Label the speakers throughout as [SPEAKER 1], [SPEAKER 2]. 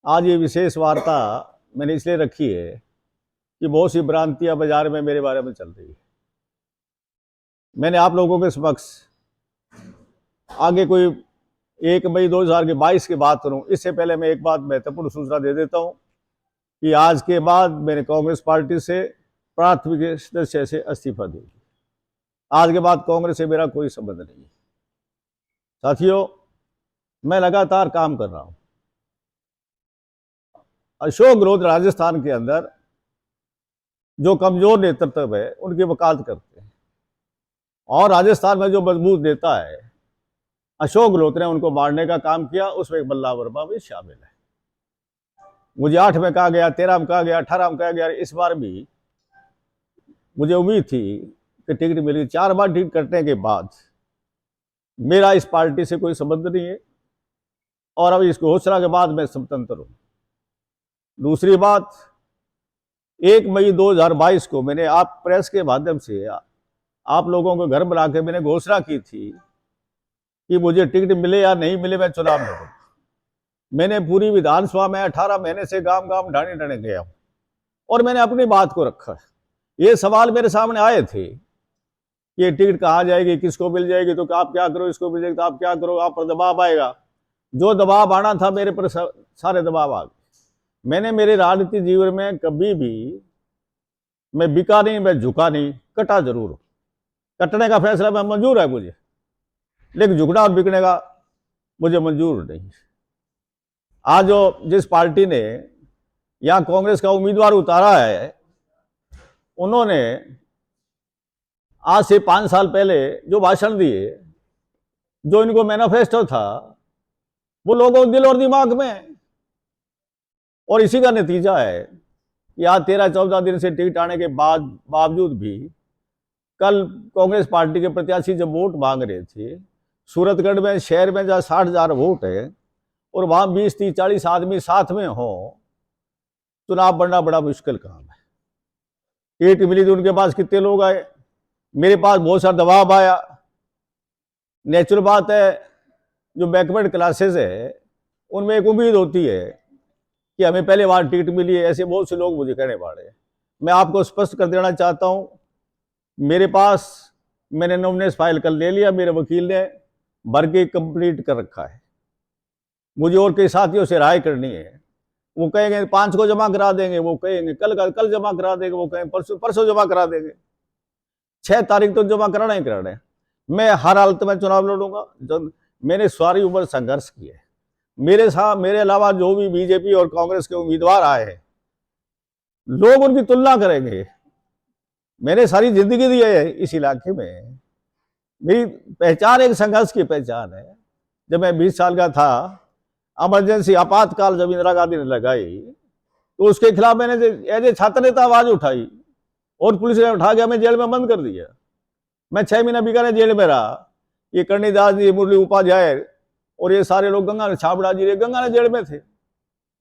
[SPEAKER 1] आज ये विशेष वार्ता मैंने इसलिए रखी है कि बहुत सी भ्रांतियां बाजार में मेरे बारे में चल रही है। मैंने आप लोगों के समक्ष आगे कोई 1 मई 2022 की बात करूं, इससे पहले मैं एक बात महत्वपूर्ण सूचना दे देता हूं कि आज के बाद मैंने कांग्रेस पार्टी से प्राथमिक सदस्य से इस्तीफा दी। आज के बाद कांग्रेस से मेरा कोई संबंध नहीं है। साथियों, मैं लगातार काम कर रहा हूं। अशोक गहलोत राजस्थान के अंदर जो कमजोर नेतृत्व है उनकी वकालत करते हैं, और राजस्थान में जो मजबूत नेता है अशोक गहलोत ने उनको मारने का काम किया। उसमें बल्ला वर्मा भी शामिल है। मुझे 8 में कहा गया, 13 में कहा गया, 18 में कहा गया। इस बार भी मुझे उम्मीद थी कि टिकट मिलेगी। 4 बार टिकट कटने के बाद मेरा इस पार्टी से कोई संबंध नहीं है, और अब इस घोषणा के बाद मैं स्वतंत्र हूं। दूसरी बात, 1 मई 2022 को मैंने आप प्रेस के माध्यम से आप लोगों को घर बुला के मैंने घोषणा की थी कि मुझे टिकट मिले या नहीं मिले मैं चुनाव लड़ूंगा। मैंने पूरी विधानसभा में 18 महीने से गांव गांव ढाणी ढाणी गया हूं, और मैंने अपनी बात को रखा। ये सवाल मेरे सामने आए थे कि ये टिकट कहाँ जाएगी, किसको मिल जाएगी, तो आप क्या करो, इसको मिल जाएगी तो आप क्या करो, आप पर दबाव आएगा। जो दबाव आना था मेरे पर सारे दबाव आ गए। मैंने मेरे राजनीतिक जीवन में कभी भी मैं बिका नहीं, मैं झुका नहीं, कटा जरूर। कटने का फैसला मैं मंजूर है मुझे, लेकिन झुकना और बिकने का मुझे मंजूर नहीं। आज जो जिस पार्टी ने यहाँ कांग्रेस का उम्मीदवार उतारा है, उन्होंने आज से 5 साल पहले जो भाषण दिए, जो इनको मैनिफेस्टो था, वो लोगों के दिल और दिमाग में है। और इसी का नतीजा है कि आज 13-14 दिन से टिकट आने के बावजूद भी कल कांग्रेस पार्टी के प्रत्याशी जब वोट मांग रहे थे, सूरतगढ़ में शहर में जहाँ 60,000 वोट है और वहां 20, 30, 40 आदमी साथ में हो, चुनाव बढ़ना बड़ा मुश्किल काम है। टिकट मिली तो उनके पास कितने लोग आए, मेरे पास बहुत सारा दबाव आया। नेचुरल बात है, जो बैकवर्ड क्लासेस है उनमें एक उम्मीद होती है कि हमें पहले बार टिकट मिली है। ऐसे बहुत से लोग मुझे कहने वाले। मैं आपको स्पष्ट कर देना चाहता हूं, मेरे पास मैंने नॉमिनेशन फाइल कर ले लिया, मेरे वकील ने भर के कंप्लीट कर रखा है। मुझे और कई साथियों से राय करनी है। वो कहेंगे 5 को जमा करा देंगे, वो कहेंगे कल जमा करा देंगे, वो कहेंगे परसों जमा करा देंगे। 6 तारीख तो जमा कराना ही कराना है। मैं हर हालत में चुनाव लड़ूंगा। जब मैंने सारी उम्र संघर्ष किया है, मेरे अलावा जो भी बीजेपी और कांग्रेस के उम्मीदवार आए हैं, लोग उनकी तुलना करेंगे। मैंने सारी जिंदगी दी है इस इलाके में। मेरी पहचान एक संघर्ष की पहचान है। जब मैं 20 साल का था, इमरजेंसी आपातकाल जब इंदिरा गांधी ने लगाई, तो उसके खिलाफ मैंने एज ए छात्र नेता आवाज उठाई, और पुलिस ने उठा के हमें जेल में बंद कर दिया। मैं 6 महीना बीकानेर जेल में रहा। ये कर्णीदास जी, मुरली उपाध्याय और ये सारे लोग, गंगा छाबड़ा जी, गंगा जेल में थे,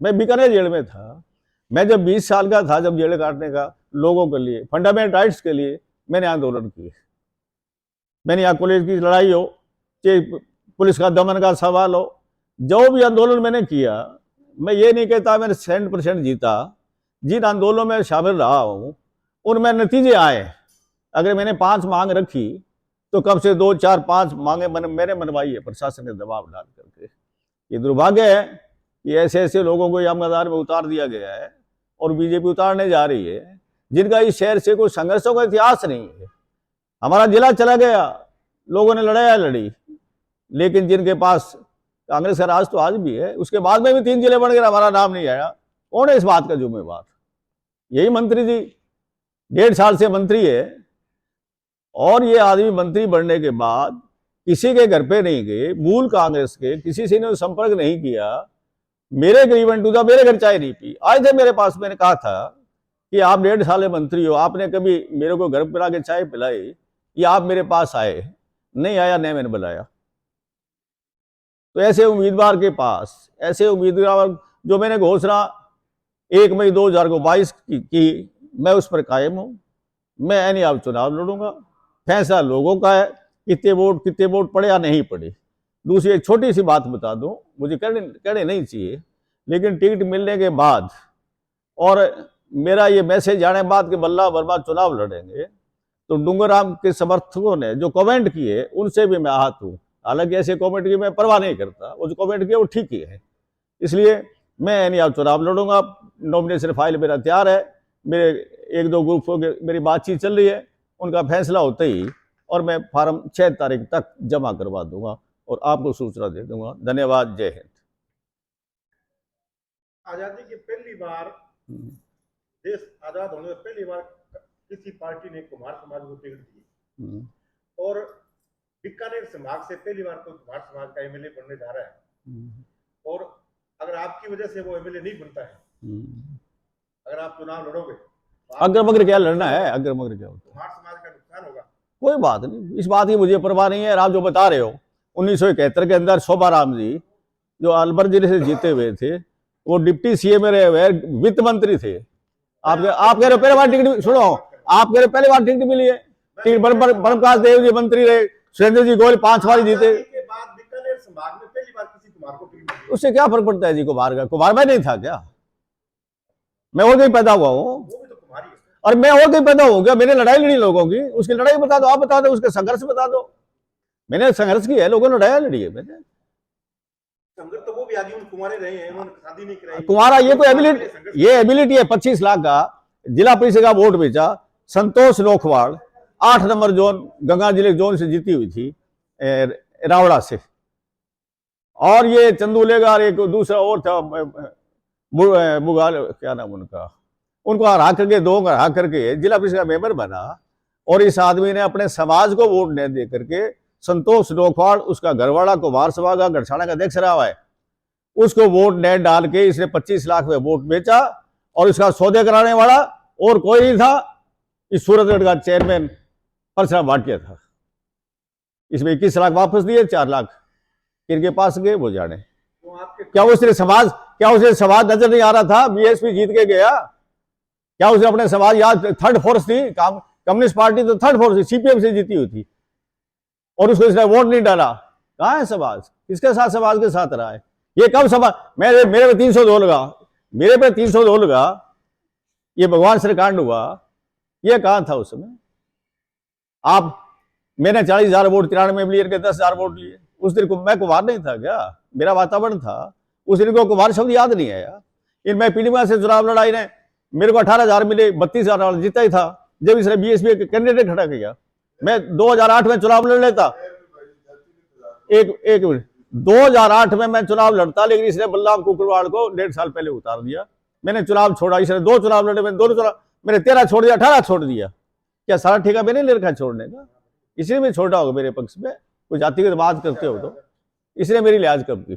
[SPEAKER 1] मैं बीकानेर जेल में था। मैं जब 20 साल का था, जब जेल काटने का लोगों के लिए, फंडामेंटल राइट्स के लिए मैंने आंदोलन किए। मैंने यहाँ कॉलेज की लड़ाई हो, चाहे पुलिस का दमन का सवाल हो, जो भी आंदोलन मैंने किया, मैं ये नहीं कहता मैंने 100% जीता। जिन आंदोलनों में शामिल रहा हूँ उनमें नतीजे आए। अगर मैंने 5 मांग रखी तो कब से 2, 4, 5 मांगे मैंने मनवाई है प्रशासन ने दबाव डाल करके। ये दुर्भाग्य है कि ऐसे ऐसे लोगों को यहाँ मैदान में उतार दिया गया है, और बीजेपी उतारने जा रही है, जिनका इस शहर से कोई संघर्षों का इतिहास नहीं है। हमारा जिला चला गया, लोगों ने लड़ाई लड़ी, लेकिन जिनके पास कांग्रेस का राज तो आज भी है, उसके बाद में भी 3 जिले बन गए, हमारा नाम नहीं आया। कौन है इस बात का जिम्मेवार? यही मंत्री जी 1.5 साल से मंत्री है, और ये आदमी मंत्री बनने के बाद किसी के घर पे नहीं गए, मूल कांग्रेस के किसी से ने संपर्क नहीं किया। मेरे गरीबन टूजा, मेरे घर चाय नहीं पी। आए थे मेरे पास, मैंने कहा था कि आप 1.5 साल मंत्री हो, आपने कभी मेरे को घर पर आके चाय पिलाई, या आप मेरे पास आए? नहीं आया, नहीं मैंने बुलाया। तो ऐसे उम्मीदवार के पास, ऐसे उम्मीदवार जो मैंने घोषणा 1 मई 2022 की, मैं उस पर कायम हूं। मैं यानी अब चुनाव लड़ूंगा। फैसला लोगों का है, कितने वोट पड़े या नहीं पड़े। दूसरी एक छोटी सी बात बता दूं, मुझे कहने नहीं चाहिए। लेकिन टिकट मिलने के बाद और मेरा ये मैसेज जाने के बाद कि बल्ला वर्मा चुनाव लड़ेंगे, तो डूंगरराम के समर्थकों ने जो कमेंट किए उनसे भी मैं आहत हूँ। हालांकि ऐसे कमेंट की मैं परवाह नहीं करता, वो जो कमेंट किए वो ठीक ही है। इसलिए मैं यानी अब चुनाव लड़ूंगा। नॉमिनेशन फाइल मेरा तैयार है, मेरे एक दो ग्रुप के मेरी बातचीत चल रही है, उनका फैसला होते ही और मैं फार्म 6 तारीख तक जमा करवा दूंगा और आपको सूचना दे दूंगा। धन्यवाद। जय हिंद।
[SPEAKER 2] आजादी की पहली बार, देश आजाद होने में पहली बार किसी पार्टी ने कुमार समाज को टिकट दी और बीकानेर संभाग से पहली बार कोई कुमार समाज का एमएलए बनने जा रहा है। और अगर आपकी वजह से वो एमएलए नहीं बनता है, अगर आप चुनाव लड़ोगे तो
[SPEAKER 1] अगर मगर क्या लड़ना है, अगर मगर क्या होता है,
[SPEAKER 2] कुमार समाज का नुकसान होगा।
[SPEAKER 1] कोई बात नहीं, इस बात की मुझे परवाह नहीं है। आप जो बता रहे हो 1971 के अंदर शोभाराम जी जो अलवर जिले से जीते हुए थे, वो डिप्टी सीएम रहे, वित्त मंत्री थे। आप कह रहे हो पहले बार टिकट, सुनो, आप कह रहे पहले बार टिकट मिली है। टिकट ब्रह्मप्रकाश देव जी मंत्री रहे, सुरेंद्र जी गोयल 5 बार जीते। उससे क्या फर्क पड़ता है जी? कुमार का, कुमार मैं नहीं था क्या? मैं और कहीं पैदा हुआ हूँ और मैं और कहीं पैदा हो गया। मैंने लड़ाई लड़ी लोगों की, उसकी लड़ाई बता दो, आप बता दो, उसका संघर्ष बता दो। मैंने संघर्ष किया है, लोगों ने लड़ाई लड़ी है। मैंने
[SPEAKER 2] संघर्ष तो वो भी आदि कुमारे रहे हैं, उन्होंने शादी नहीं कराई।
[SPEAKER 1] कुमारा ये कोई एबिलिटी, ये एबिलिटी है। 25 लाख का जिला परिषद का वोट बेचा। संतोष लोखवाड़ 8 नंबर जोन गंगा जिले जोन से जीती हुई थी रावड़ा से। और ये चंदूलेगार एक दूसरा और था, बुगाल क्या नाम उनका, उनको हरा करके, 2 हरा करके जिला परिषद का मेंबर बना। और इस आदमी ने अपने समाज को वोट नहीं दे करके संतोष लोखवाड़, उसका घरवाड़ा कुमार सभा का गढ़साना का अध्यक्ष रहा है, उसको वोट नहीं डाल के इसने 25 लाख में वोट बेचा। और इसका सौदे कराने वाला और कोई नहीं था, इस सूरतगढ़ का चेयरमैन परशुराम भाटिया था। इसमें 21 लाख वापस दिए, 4 लाख किनके पास गए वो जाने। क्या उसने समाज नजर नहीं आ रहा था? बीएसपी जीत के गया, क्या उसने अपने समाज, याद थर्ड फोर्स थी कम्युनिस्ट पार्टी, तो थर्ड फोर्स थी, सीपीएम से जीती हुई थी, और उसको इसने वोट नहीं डाला। कहां है समाज? किसके साथ समाज के साथ रहा है? ये कब समाज, मेरे पे 302 लगा, मेरे पे 302 लगा, ये भगवान श्री कांड हुआ, ये कहां था उस समय? मैंने 40,000 वोट 93 में लिए, 10,000 वोट लिए। उस दिन को मैं कुमार नहीं था क्या? मेरा वातावरण था उस दिन को, कुमार शब्द याद नहीं आया। इन मैं पीलीमा से चुनाव लड़ाई ने मेरे को 18,000 मिले, 32,000 जीता ही था जब इसने बीएसपी कैंडिडेट खड़ा किया। मैं 2008 में चुनाव लड़ लेता, एक मिनट, 2008 में मैं चुनाव लड़ता, लेकिन इसने बल्लाम कुकरवाड़ को 1.5 साल पहले उतार दिया। मैंने चुनाव छोड़ा, इसने 2 चुनाव लड़े, मैंने 2 चुनाव, मैंने 13 छोड़ दिया, 18 छोड़ दिया। क्या सारा ठेका मैंने ले रखा छोड़ने का? इसलिए मैं छोड़ा होगा मेरे पक्ष में, कोई जातिगत बात करते हो तो इसने मेरी लिहाज कब की।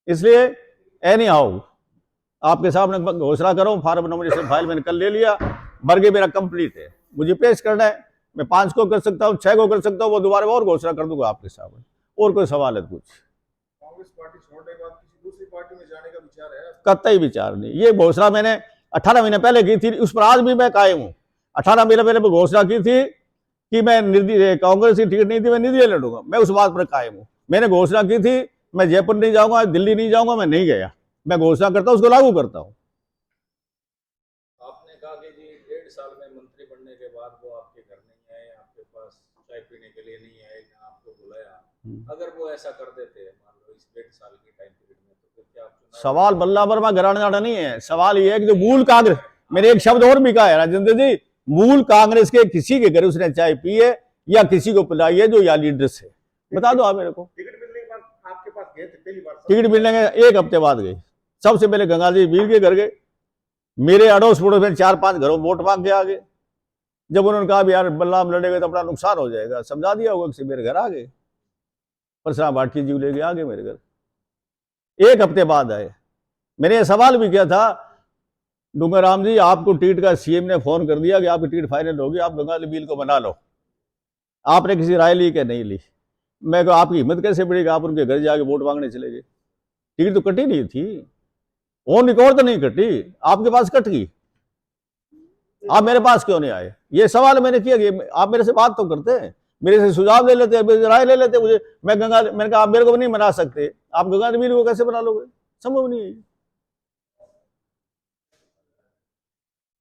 [SPEAKER 1] इसलिए एनी हाउ आपके सामने घोषणा करो, फार्म नॉमिनेशन फाइल मैंने कल ले लिया, बर्गे मेरा कंप्लीट है, मुझे पेश करना है। मैं 5 को कर सकता हूँ, 6 को कर सकता हूँ, वो दोबारा और घोषणा कर दूंगा आपके सामने। और कोई सवाल है कुछ?
[SPEAKER 2] कांग्रेस पार्टी छोड़ने के बाद किसी दूसरी पार्टी में जाने का विचार है?
[SPEAKER 1] कतई विचार नहीं। ये घोषणा मैंने 18 महीने पहले की थी, उस पर आज भी मैं कायम हूँ। 18 महीने पहले मैं घोषणा की थी कि मैं कांग्रेस की टिकट नहीं थी, मैं निर्दलीय लड़ूंगा, मैं उस बात पर कायम हूँ। मैंने घोषणा की थी मैं जयपुर नहीं जाऊंगा, दिल्ली नहीं जाऊंगा, मैं नहीं गया। मैं घोषणा करता हूँ, उसको लागू करता हूँ।
[SPEAKER 2] आपने कहा कि जी 1.5 साल में मंत्री बनने के बाद वो आपके घर नहीं आए, आपके पास चाय पीने के लिए नहीं आए, ना आपको बुलाया। अगर वो ऐसा कर देते मान लो इस 1.5 साल की टाइम पीरियड में, तो फिर क्या आप?
[SPEAKER 1] सवाल बल्ला वर्मा घराना जाना नहीं है, सवाल ये है कि जो मूल कांग्रेस, मैंने एक शब्द और भी कहा है राजेंद्र जी, मूल कांग्रेस के किसी के घर उसने चाय पी है या किसी को पिलाई है जो या लीडर्स है, बता दो आप मेरे को।
[SPEAKER 2] टिकट मिलने के बाद आपके पास गए थे पहली बार?
[SPEAKER 1] टिकट मिलने के 1 हफ्ते बाद गए। सबसे पहले गंगा जी वीर के घर गए, मेरे अड़ोस पड़ोस में 4-5 घरों वोट मांग के आ गए। जब उन्होंने कहा यार बल्लाम लड़ेगा तो अपना नुकसान हो जाएगा, समझा दिया होगा कि मेरे घर आ गए, परशुराम भाटिया जी लेके आ गए मेरे घर। 1 हफ्ते बाद आए। मैंने ये सवाल भी किया था, डूंगरराम जी आपको टिकट का सीएम ने फोन कर दिया कि आपकी टिकट फाइनल होगी, आप गंगा बिल को बना लो, आपने किसी राय ली कि नहीं ली? मैं कहा आपकी हिम्मत कैसे बढ़ेगी, आप उनके घर जाके वोट मांगने चले गए? टिकट तो कटी नहीं थी, वो निकोड़ तो नहीं कटी, आपके पास कट गई, आप मेरे पास क्यों नहीं आए? ये सवाल मैंने किया कि आप मेरे से बात तो करते हैं, मेरे से सुझाव ले लेते, राय ले लेते मुझे। मैंने कहा आप मेरे को नहीं बना सकते, आप गंगा बिल को कैसे बना लोगे? संभव नहीं है।